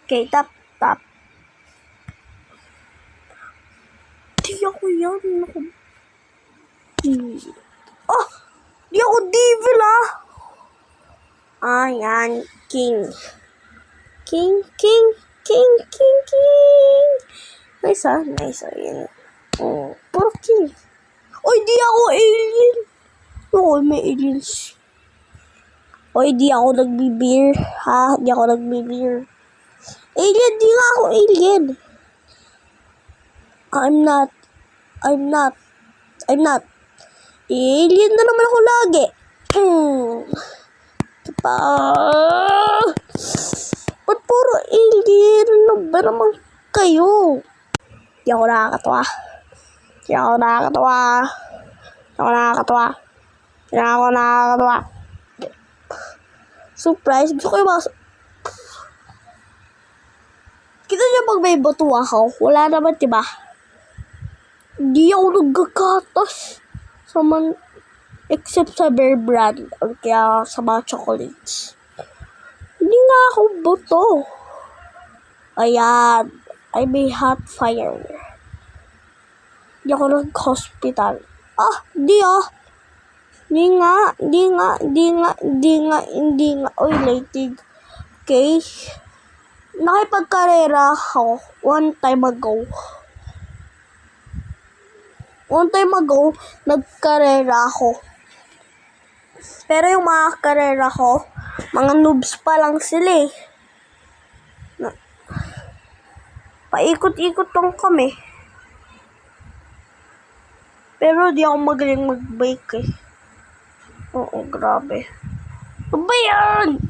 Okay, tap. Di ako yan. Oh! Di ako devil, ah! Ayan, king. King. Nice, ah. Nice, ayan. Oh, puro king. Oy, di ako alien. Oo, may aliens. Oy, di ako nagbibir. Ha? Di ako nagbibir. Alien, di nga ako alien. I'm not. Alien na naman ako lagi. Diba? Ba't puro alien? Ano ba naman kayo? Di ako nakakatawa. Surprise. Gusto ko yung mga... Kita niyo pag may bato ako, wala naman, diba? Di ako nagkakatas except sa Bear Brand or kaya sa mga chocolates. Hindi nga ako buto. Ayan. I may hot fire. Di ako nag-hospital. Di nga. Oy, lighting. Okay. Nakipagkarera ako one time ago, nagkarera ako. Pero yung mga karera ko, mga noobs pa lang sila eh. Paikot-ikot lang kami. Pero di ako magaling mag-bike eh. Oo, grabe. Ano ba yan?